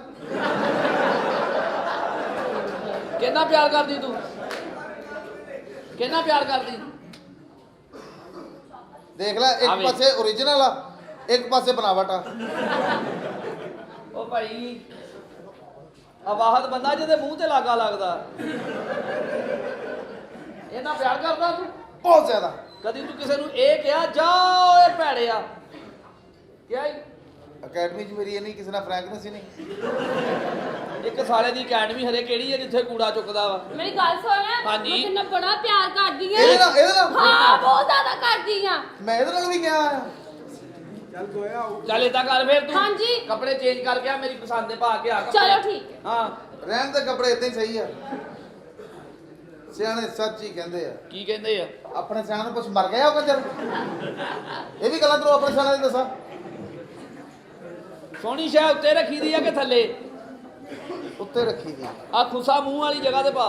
ਕਿੰਨਾ ਪਿਆਰ ਕਰਦੀ ਤੂੰ, ਕਿੰਨਾ ਪਿਆਰ ਕਰਦੀ। ਦੇਖ ਲੈ, ਇੱਕ ਪਾਸੇ ਓਰੀਜਨਲ ਆ, ਇੱਕ ਪਾਸੇ ਬਣਾਵਟ ਆ। ਉਹ ਭਾਈ ਅਵਾਹਦ ਬੰਦਾ ਜਿਹਦੇ ਮੂੰਹ ਤੇ ਲਾਗਾ ਲੱਗਦਾ। ਇਹਨਾਂ ਪਿਆਰ ਕਰਦਾ ਤੂੰ ਬਹੁਤ ਜ਼ਿਆਦਾ। ਕਦੀ ਤੂੰ ਕਿਸੇ ਨੂੰ ਇਹ ਕਿਹਾ ਜਾ ਓਏ ਭੈੜਿਆ ਕਿਹਾ ਹੀ? ਅਕੈਡਮੀ 'ਚ ਮੇਰੀ ਇੰਨੀ ਕਿਸੇ ਨਾਲ ਫਰੈਂਕਨੈਸ ਹੀ ਨਹੀਂ। ਇੱਕ ਸਾਲੇ ਦੀ ਅਕੈਡਮੀ ਹਰੇ ਕਿਹੜੀ ਹੈ ਜਿੱਥੇ ਕੂੜਾ ਚੁੱਕਦਾ ਵਾ। ਮੇਰੀ ਗੱਲ ਸੁਣ। ਹਾਂਜੀ। ਮੈਂ ਤੈਨੂੰ ਬੜਾ ਪਿਆਰ ਕਰਦੀ ਆ। ਇਹਦੇ ਨਾਲ ਹਾਂ, ਬਹੁਤ ਜ਼ਿਆਦਾ ਕਰਦੀ ਆ। ਮੈਂ ਇਹਦੇ ਨਾਲ ਵੀ ਗਿਆ ਆ। ਚੱਲ ਏਦਾਂ ਕਰ ਫਿਰ ਤੂੰ ਹਾਂਜੀ। ਕੱਪੜੇ ਚੇਂਜ ਕਰਕੇ ਆ, ਮੇਰੀ ਪਸੰਦ ਦੇ ਪਾ ਕੇ ਆ ਕੱਪੜੇ। ਚਲੋ ਠੀਕ ਹੈ। ਹਾਂ ਰਹਿਣ ਦੇ ਕੱਪੜੇ ਇਦਾਂ ਹੀ ਸਹੀ ਆ। ਸਿਆਣੇ ਸੱਚ ਹੀ ਕਹਿੰਦੇ ਆ। ਕੀ ਕਹਿੰਦੇ ਆ? ਆਪਣੇ ਸਿਆਣੇ ਨੂੰ ਕੁਝ ਮਰ ਗਿਆ ਉਹ ਕੰਜਰ। ਇਹ ਵੀ ਗੱਲਾਂ ਤੈਨੂੰ ਆਪਣੇ ਸਿਆਣੇ ਦੀ ਦੱਸਾਂ। ਸੋਹਣੀ ਸ਼ਾਹ ਉੱਤੇ ਰੱਖੀ ਦੀ ਆ ਕਿ ਥੱਲੇ? ਉੱਤੇ ਰੱਖੀ ਦੀ। ਆ ਖੁੱਸਾ ਮੂੰਹ ਵਾਲੀ ਜਗ੍ਹਾ ਤੇ ਪਾ।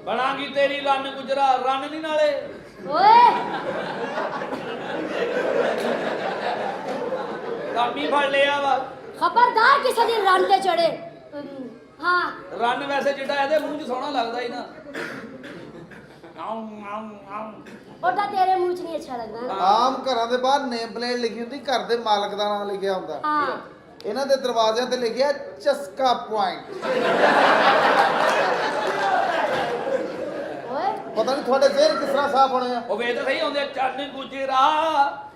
ਬਣਾਂਗੀ ਤੇਰੀ ਰੰਨ ਗੁਜਰਾ, ਰੰਨ ਨਹੀਂ ਨਾਲੇ। ਓਏ ਕਾਮੀ ਫੜ ਲਿਆ ਵਾ। ਖਬਰਦਾਰ ਕਿਸੇ ਦੀ ਰੰਨ ਤੇ ਚੜੇ। ਹਾਂ ਰੰਨ ਵੈਸੇ ਜਿਹੜਾ ਇਹਦੇ ਮੂੰਹ 'ਚ ਸੋਹਣਾ ਲੱਗਦਾ ਹੀ ਨਾ। ਉਹਦਾ ਤੇਰੇ ਮੂੰਹ 'ਚ ਨਹੀਂ ਅੱਛਾ ਲੱਗਦਾ ਨਾ। ਆਮ ਘਰਾਂ ਦੇ ਬਾਹਰ ਨੇਮ ਪਲੇਟ ਲਿਖੀ ਹੁੰਦੀ, ਘਰ ਦੇ ਮਾਲਕ ਦਾ ਨਾਮ ਲਿਖਿਆ ਹੁੰਦਾ। ਹਾਂ ਇਹਨਾਂ ਦੇ ਦਰਵਾਜ਼ਿਆਂ ਤੇ ਲਿਖਿਆ ਚਸਕਾ ਪੁਆਇੰਟ। ਓਏ ਪਤਾ ਨਹੀਂ ਤੁਹਾਡੇ ਸਿਰ ਕਿਸ ਤਰ੍ਹਾਂ ਸਾਫ਼ ਹੋਣੇ ਆ। ਉਹ ਵੇ ਤਾਂ ਸਹੀ ਹੁੰਦੇ ਚੰਨ ਗੁਜਰਾ।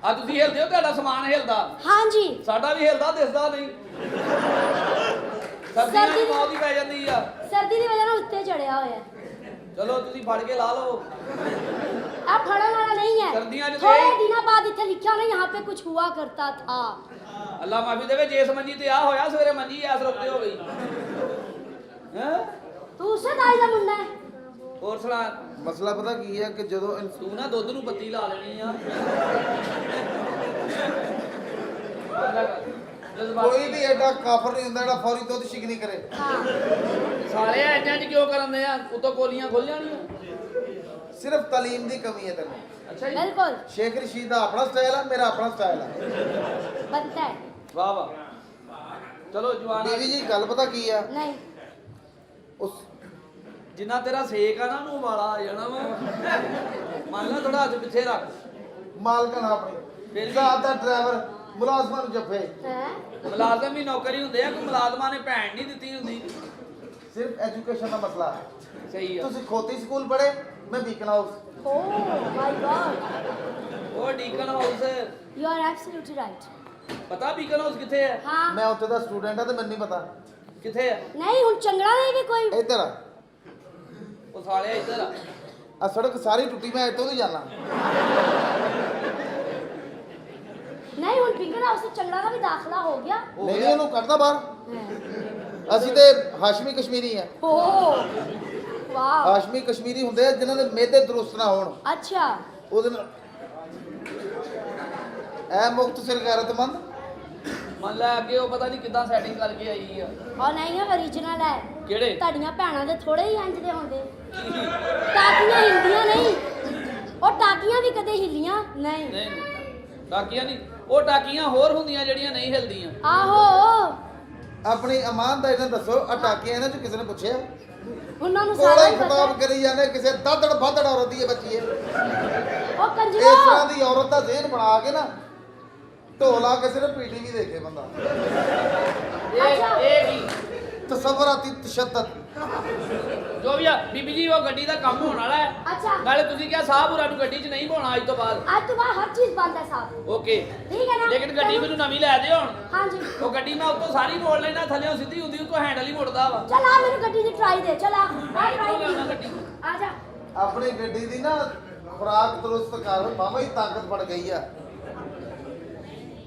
ਆ ਤੁਸੀਂ ਹਿਲਦੇ ਹੋ, ਤੁਹਾਡਾ ਸਮਾਨ ਹਿਲਦਾ, ਹਾਂਜੀ ਸਾਡਾ ਵੀ ਹਿਲਦਾ, ਦਿਸਦਾ ਨਹੀਂ। ਸਰਦੀਆਂ ਦੀ ਮੌਤ ਹੀ ਪੈ ਜਾਂਦੀ ਆ। ਸਰਦੀ ਦੀ ਵਜ੍ਹਾ ਨਾਲ ਉੱਤੇ ਚੜਿਆ ਹੋਇਆ। ਚਲੋ ਤੁਸੀਂ ਫੜ ਕੇ ਲਾ ਲਓ। ਆ ਫੜਨ वाला नहीं है। सर्दियां जो थोड़े थे- दिनों बाद इतने लिखा ना यहाँ पे कुछ हुआ करता था। ਅੱਲਾ ਮਾਫੀ ਦੇਵੇ, ਜਿਸ ਮੰਜੀ ਤੇ ਆ ਹੋਇਆ ਸਵੇਰੇ ਮੰਜੀ ਐਸ ਰੁੱਤੇ ਹੋ ਗਈ। ਹੈਂ? तू उससे दाई का मुंडा है। ਹੋਰ ਸੁਣਾ। ਮਸਲਾ ਪਤਾ ਕੀ ਹੈ ਕਿ ਜਦੋਂ ਤੂੰ ਨਾ ਦੁੱਧ ਨੂੰ ਬੱਤੀ ਲਾ ਲੈਣੀ ਆ। ਕੋਈ ਵੀ ਐਡਾ ਕਾਫਰ ਨਹੀਂ ਹੁੰਦਾ ਜਿਹੜਾ ਫੌਰੀ ਦੁੱਧ ਸ਼ਿਕਨੀ ਕਰੇ। हाँ ਸਾਲੇ ਇੰਜਾਂ ਚ ਕਿਉਂ ਕਰਨ ਦੇ ਆ? ਉਤੋਂ ਕੋਲੀਆਂ ਖੁੱਲ ਜਾਣੀਆਂ। ਸਿਰਫ ਤਾਲੀਮ ਦੀ ਕਮੀ ਹੈ ਤੈਨੂੰ। ਅੱਛਾ ਜੀ बिल्कुल ਸ਼ੇਖ ਰਸ਼ੀਦ ਦਾ ਆਪਣਾ ਸਟਾਈਲ ਆ, ਮੇਰਾ ਆਪਣਾ ਸਟਾਈਲ ਆ। बनता है ਵਾਹ ਵਾਹ ਚਲੋ ਜਵਾਨ ਬੀਵੀ ਜੀ ਗੱਲ ਪਤਾ ਕੀ ਆ, नहीं ਉਸ ਜਿੰਨਾ ਤੇਰਾ ਸੇਕ ਆ ਨਾ ਉਹਨੂੰ ਵਾਲਾ ਆ ਜਾਣਾ ਵਾ ਮੰਨ ਲਾ ਥੋੜਾ ਹੱਥ ਪਿੱਛੇ ਰੱਖ ਮਾਲਕਨ ਫਿਰ ਆਪਣੀ ਵੀ- ਸਾਹ ਦਾ ਡਰਾਈਵਰ ਮੁਲਾਜ਼ਮਾਂ ਨੂੰ ਜੱਫੇ। है ਮੁਲਾਜ਼ਮ ਵੀ ਨੌਕਰੀ ਹੁੰਦੇ ਆ ਕੋਈ ਮੁਲਾਜ਼ਮਾਂ ਨੇ ਭੈਣ ਨਹੀਂ ਦਿੱਤੀ ਹੁੰਦੀ ਸਿਰਫ ਐਜੂਕੇਸ਼ਨ ਦਾ ਮਸਲਾ ਹੈ। ਸਹੀ ਆ ਤੁਸੀਂ ਖੋਤੀ ਸਕੂਲ ਪੜ੍ਹੇ, ਮੈਂ Beacon House. Oh my god ਉਹ Deacon House you are absolutely right ਪਤਾ ਬੀਕਨ ਹਾਊਸ ਕਿੱਥੇ ਹੈ हाँ ਮੈਂ ਉੱਥੇ ਦਾ ਸਟੂਡੈਂਟ ਆ ਤੇ ਮੈਨੂੰ ਨਹੀਂ ਪਤਾ। ਕਿੱਥੇ ਹੈ नहीं हुन चंगड़ा नहीं भी कोई ਇੱਧਰ ਆ, ਉਹ ਸਾਲਿਆ ਇੱਧਰ ਆ ਆ ਸੜਕ ਸਾਰੀ ਟੁੱਟੀ, ਮੈਂ ਇੱਥੋਂ ਦੀ ਜਾਣਾ। नहीं हुन पिंगला उससे चंगड़ा का भी दाखला हो गया ਨਹੀਂ ਨਹੀਂ, ਉਹਨੂੰ ਕੱਢਦਾ ਬਾਹਰ। है। ਅਸੀਂ ਤੇ ਹਾਸ਼ਮੀ ਕਸ਼ਮੀਰੀ ਆ। ओह वाह ਹਾਸ਼ਮੀ ਕਸ਼ਮੀਰੀ ਹੁੰਦੇ ਆ ਜਿਨ੍ਹਾਂ ਦੇ ਮਿਹਦੇ ਦਰੁਸਤ ਨਾ ਹੋਣ। अच्छा ਉਹਦੇ ਨਾਲ ਐ ਮੁਖਤਸਰ ਗੈਰਤਮੰਦ। ਮੰਨ ਲੈ ਅੱਗੇ ਉਹ ਪਤਾ ਨਹੀਂ ਕਿੱਦਾਂ ਸੈਟਿੰਗ ਕਰਕੇ ਆਈ ਆ और नहीं है ओरिजिनल है ਕਿਹੜੇ ਤੁਹਾਡੀਆਂ ਭੈਣਾਂ ਦੇ ਥੋੜੇ ਹੀ ਇੰਜ ਦੇ ਹੁੰਦੇ ਟਾਕੀਆਂ ਹਿਲਦੀਆਂ ਨਹੀਂ ਉਹ ਟਾਕੀਆਂ ਵੀ ਕਦੇ ਹਿੱਲੀਆਂ ਨਹੀਂ ਨਹੀਂ ਟਾਕੀਆਂ ਨਹੀਂ ਉਹ ਟਾਕੀਆਂ ਹੋਰ ਹੁੰਦੀਆਂ ਜਿਹੜੀਆਂ ਨਹੀਂ ਹਿਲਦੀਆਂ ਆਹੋ ਆਪਣੀ ਇਮਾਨਦਾਰੀ ਨਾਲ ਦੱਸੋ, ਆ ਟਾਕੀਆਂ ਇਹਨਾਂ ਚ ਕਿਸੇ ਨੇ ਪੁੱਛਿਆ? ਉਹਨਾਂ ਨੂੰ ਕੋਲਾ ਸਾਰਾ ਹੀ ਹੀ ਪਤਾ ਖਤਾਬ ਕਰੀ ਜਾਂਦੇ, ਕਿਸੇ ਦਾਦੜ ਬਾਦੜ ਔਰਤ ਦੀ ਇਹ ਬੱਚੀ ਹੈ। ਉਹ ਇਸ ਕੰਜਰੋ ਤਰ੍ਹਾਂ ਦੀ ਔਰਤ ਦਾ ਜ਼ਿਹਨ ਬਣਾ ਕੇ ਨਾ ਢੋਲਾ ਕਿਸੇ ਨੇ ਪੀਟੀਵੀ ਦੇਖੇ ਬੰਦਾ। ਇਹ ਕੀ ਤਸਵਰਾਤੀ ਤਸ਼ੱਦਦ। ਜੋ ਵੀ ਆ ਬੀਬੀ ਜੀ ਉਹ ਗੱਡੀ ਦਾ ਕੰਮ ਹੋਣ ਵਾਲਾ ਹੈ ਅੱਛਾ ਨਾਲੇ ਤੁਸੀਂ ਕਿਹਾ ਸਾਹਬੂਰਾ ਨੂੰ ਗੱਡੀ 'ਚ ਨਹੀਂ ਪਾਉਣਾ ਅੱਜ ਤੋਂ ਬਾਅਦ ਅੱਜ ਤੋਂ ਬਾਅਦ ਹਰ ਚੀਜ਼ ਬੰਦ ਹੈ ਸਾਹਬ ਓਕੇ ਠੀਕ ਹੈ ਨਾ ਲੇਕਿਨ ਗੱਡੀ ਮੈਨੂੰ ਨਵੀਂ ਲੈ ਦਿਓ ਹੁਣ ਹਾਂਜੀ ਉਹ ਗੱਡੀ ਮੈਂ ਉੱਤੋਂ ਸਾਰੀ ਮੋੜ ਲੈਣਾ ਥੱਲੇੋਂ ਸਿੱਧੀ ਹੁੰਦੀ ਉੱਤੋਂ ਹੈਂਡਲ ਹੀ ਮੁੜਦਾ ਵਾ ਚਲ ਆ ਮੈਨੂੰ ਗੱਡੀ ਦੀ ਟਰਾਈ ਦੇ ਚਲ ਆ ਇੱਥੋਂ ਲਿਆਉਣਾ ਗੱਡੀ ਆ ਜਾ ਆਪਣੀ ਗੱਡੀ ਦੀ ਨਾ ਖੁਰਾਕ ਦਰੁਸਤ ਕਰ, ਮਾਮਾ ਹੀ ਤਾਕਤ ਬਣ ਗਈ ਆ।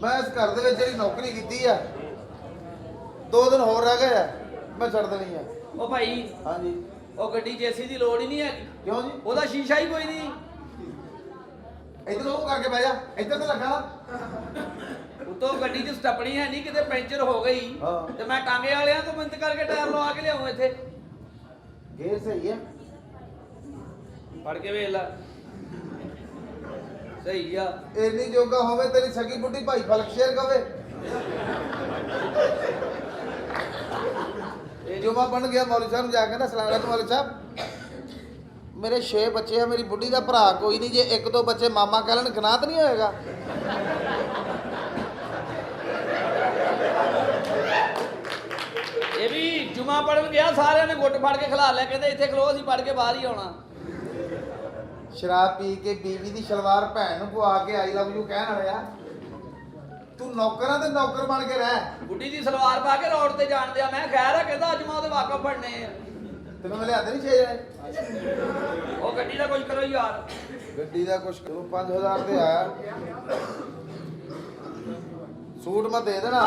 ਮੈਂ ਇਸ ਘਰ ਦੇ ਵਿੱਚ ਜਿਹੜੀ ਨੌਕਰੀ ਕੀਤੀ ਆ 2 ਦਿਨ ਹੋਰ ਰਹਿ ਗਏ ਆ, ਮੈਂ ਛੱਡ ਦੇਣੀ ਆ। ਉਹ ਭਾਈ ਹਾਂਜੀ ਉਹ ਗੱਡੀ ਜੇਸੀ ਦੀ ਲੋੜ ਹੀ ਨਹੀਂ ਹੈਗੀ ਕਿਉਂ ਜੀ? ਉਹਦਾ ਸ਼ੀਸ਼ਾ ਹੀ ਕੋਈ ਨਹੀਂ ਇੱਧਰ ਉਹ ਕਰਕੇ ਬਹਿ ਜਾ, ਇੱਧਰ ਤੇ ਲੱਗਾ ਨਾ। ਉਤੋਂ ਗੱਡੀ 'ਚ ਸਟੱਪਣੀ ਹੈ ਨਹੀਂ ਕਿਤੇ ਪੈਂਚਰ ਹੋ ਗਈ ਹਾਂ। ਤੇ ਮੈਂ ਟਾਂਗੇ ਵਾਲਿਆਂ ਤੋਂ ਮਿੰਤ ਕਰਕੇ ਟਾਇਰ ਲਵਾ ਕੇ ਲਿਆਉਂ ਇੱਥੇ ਗੇਰ ਸਹੀ ਹੈ। ਫੜ ਕੇ ਵੇਖ ਲੈ ਸਹੀ ਆ ਇੰਨੀ ਜੋਗਾ ਹੋਵੇ ਤੇਰੀ ਸਗੀ ਬੁੱਢੀ ਭਾਈ ਫਲਕ ਸ਼ੇਰ ਕਵੇ। ਇਹ ਜੁਮਾ ਬਣ ਗਿਆ ਮੌਲਵੀ ਸਾਹਿਬ ਨੂੰ ਜਾ ਕੇ ਨਾ ਸਲਾਮ ਅਲੈਕੁਮ ਮੌਲਵੀ ਸਾਹਿਬ ਮੇਰੇ 6 ਬੱਚੇ ਆ, ਮੇਰੀ ਬੁੱਢੀ ਦਾ ਭਰਾ ਕੋਈ ਨਹੀਂ, ਜੇ 1-2 ਬੱਚੇ ਮਾਮਾ ਕਹਿ ਲੈਣ ਗੁਨਾਹ ਤਾਂ ਨਹੀਂ ਹੋਏਗਾ? ਇਹ ਵੀ ਜੁਮਾ ਪੜਨ ਗਿਆ ਸਾਰਿਆਂ ਨੇ ਗੁੱਟ ਫੜ ਕੇ ਖਿਲਾ ਲਿਆ ਕਹਿੰਦੇ ਇੱਥੇ ਖਲੋ ਅਸੀਂ ਪੜ ਕੇ ਬਾਹਰ ਹੀ ਆਉਣਾ ਸ਼ਰਾਬ ਪੀ ਕੇ ਬੀਵੀ ਦੀ ਸ਼ਲਵਾਰ ਭੈਣ ਨੂੰ ਪਵਾ ਕੇ ਆਈ ਲਵ ਯੂ ਕਹਿਣ ਵਾਲਿਆ, ਤੂੰ ਨੌਕਰਾਂ ਤੇ ਨੌਕਰ ਬਣ ਕੇ ਰਹਿ। ਬੁੱਢੀ ਦੀ ਸਲਵਾਰ ਪਾ ਕੇ ਰੋਡ ਤੇ ਜਾਣ ਦਿਆ ਮੈਂ ਖੈਰ ਆ ਕਹਿੰਦਾ ਅੱਜ ਮੈਂ ਉਹਦੇ ਵਾਕਫ ਫੜਨੇ ਆ ਤੈਨੂੰ ਮੈਂ ਲਿਆਦੇ ਨਹੀਂ 6 ਜਣੇ। ਉਹ ਗੱਡੀ ਦਾ ਕੁਝ ਕਰੋ ਯਾਰ ਗੱਡੀ ਦਾ ਕੁਛ 5000 ਤੇ ਆਇਆ, ਸੂਟ ਮੈਂ ਦੇ ਦੇਣਾ।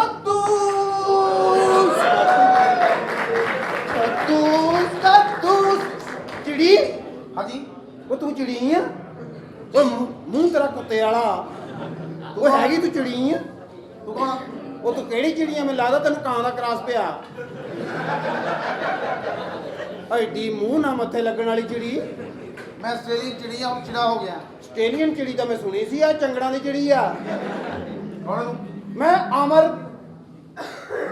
ਚਿੜੀ ਹਾਂਜੀ ਉਹ ਤੂੰ ਚਿੜੀ ਆ ਉਹ ਮੂੰਹ ਤੇਰਾ ਕੁੱਤੇ ਵਾਲਾ ਉਹ ਹੈਗੀ ਤੂੰ ਚਿੜੀ ਆ ਤੂੰ ਕੌਣ? ਉਹ ਤੂੰ ਕਿਹੜੀ ਚਿੜੀ ਆ ਮੈਨੂੰ ਲੱਗਦਾ ਤੈਨੂੰ ਕਾਂ ਦਾ ਕਰਾਸ ਪਿਆ ਐਡੀ ਮੂੰਹ ਨਾ ਮੱਥੇ ਲੱਗਣ ਵਾਲੀ ਚਿੜੀ ਮੈਂ ਆਸਟ੍ਰੇਲੀਅਨ ਚਿੜੀ ਆ, ਹੁਣ ਚਿੜਾ ਹੋ ਗਿਆ। ਆਸਟ੍ਰੇਲੀਅਨ ਚਿੜੀ ਤਾਂ ਮੈਂ ਸੁਣੀ ਸੀ ਆ ਚੰਗੜਾਂ ਦੀ ਚਿੜੀ ਆ ਕੌਣ ਨੂੰ? ਮੈਂ ਅਮਰ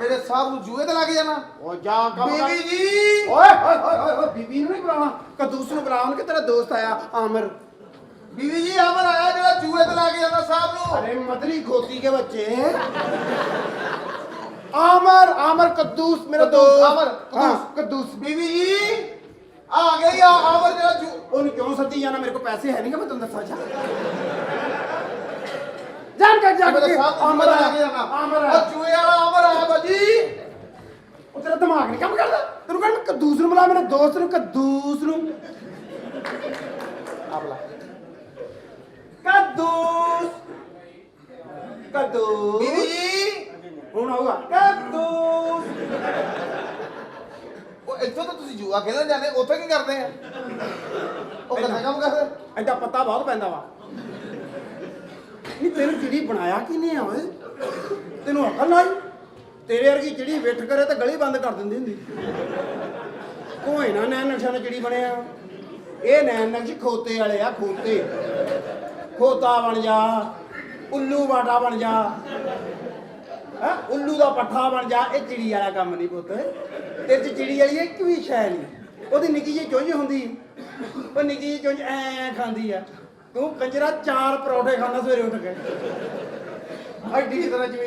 ਮੇਰੇ ਸਾਹਿਬ ਨੂੰ ਜੂਏ ਤੇ ਲੱਗ ਜਾਣਾ। ਉਹ ਜਾ ਕੰਮ ਕਰ ਬੀਬੀ ਜੀ ਓਏ ਓਏ ਓਏ ਓਏ ਬੀਬੀ ਨੂੰ ਨਹੀਂ ਬੁਲਾਉਣਾ ਕਦੂਸ ਨੂੰ ਬੁਲਾਉਣ ਕਿ ਤੇਰਾ ਦੋਸਤ ਆਇਆ ਆਮਰ ਬੀਬੀ ਜੀ ਅਮਰ ਆਇਆ ਜਿਹੜਾ ਜੂਏ ਤੇ ਲੱਗ ਜਾਂਦਾ ਸਾਹਿਬ ਨੂੰ। अरे मदरी खोती के बच्चे आमर आमर कद्दूस मेरा दोस्त ਅਮਰ हाँ, ਕਦੂਸ कद्दूस ਬੀਬੀ ਜੀ ਆ ਗਈ ਆ ਅਮਰ ਜਿਹੜਾ ਜੂ उन्हें क्यों सती जाना मेरे को पैसे है नहीं का मैं तुम दसा जा जान कर जा ਮੇਰੇ ਸਾਹਿਬ ਨੂੰ आमर ਲੱਗ ਜਾਣਾ। आमर ਉਹ ਜੂਏ ਵਾਲਾ ਅਮਰ ਆਇਆ ਬਾਜੀ। ਉਹ ਤੇਰਾ ਦਿਮਾਗ ਨਹੀਂ ਕੰਮ ਕਰਦਾ ਤੈਨੂੰ ਕਹਿੰਦਾ ਕਦੂਸ ਨੂੰ ਬੁਲਾ ਮੇਰੇ ਦੋਸਤ ਨੂੰ ਕਦੂਸ ਨੂੰ ਆ ਬੁਲਾ ਕਦੂਸ ਕਦੂਸ ਬੀਬੀ ਜੀ ਹੁਣ ਆਊਗਾ ਕਦੂਸ ਉਹ ਇੱਥੋਂ ਤਾਂ ਤੁਸੀਂ ਜੂਆ ਖੇਡਣ ਜਾਂਦੇ, ਉੱਥੇ ਕੀ ਕਰਦੇ ਆ? ਉਹ ਕਿੱਥੇ ਕੰਮ ਕਰਦੇ? ਐਡਾ ਪਤਾ ਬਹੁਤ ਪੈਂਦਾ ਵਾ ਨਹੀਂ ਤੈਨੂੰ ਚਿੜੀ ਬਣਾਇਆ ਕਿਨੇ ਆ ਓਏ ਤੈਨੂੰ ਅਕਲ ਨਹੀਂ ਤੇਰੇ ਵਰਗੀ ਚਿੜੀ ਵਿਠ ਕਰੇ ਤਾਂ ਗਲੀ ਬੰਦ ਕਰ ਦਿੰਦੀ ਹੁੰਦੀ ਕੋਈ ਨਾ ਨੈਣ ਨਕਸ਼ਾ ਨਾਲ ਚਿੜੀ ਬਣਿਆ ਇਹ ਨੈਣ ਨਕਸ਼ ਖੋਤੇ ਵਾਲੇ ਆ, ਖੋਤੇ। ਖੋਤਾ ਬਣ ਜਾ, ਉੱਲੂ ਬਾਟਾ ਬਣ ਜਾ, ਹਾਂ ਉੱਲੂ ਦਾ ਪੱਠਾ ਬਣ ਜਾ। ਇਹ ਚਿੜੀ ਵਾਲਾ ਕੰਮ ਨਹੀਂ ਪੁੱਤ। ਤੇਰੇ 'ਚ ਚਿੜੀ ਵਾਲੀ ਇੱਕ ਵੀ ਸ਼ੈ ਨਹੀਂ। ਉਹਦੀ ਨਿੱਕੀ ਜਿਹੀ ਚੁੰਝ ਹੁੰਦੀ, ਉਹ ਨਿੱਕੀ ਜਿਹੀ ਚੁੰਝ ਐ ਖਾਂਦੀ ਆ। ਤੂੰ ਕੰਜਰਾ 4 ਪਰੌਠੇ ਖਾਂਦਾ ਸਵੇਰੇ ਉੱਠ ਕੇ, ਐਡੀ ਤਰ੍ਹਾਂ ਜਿਵੇਂ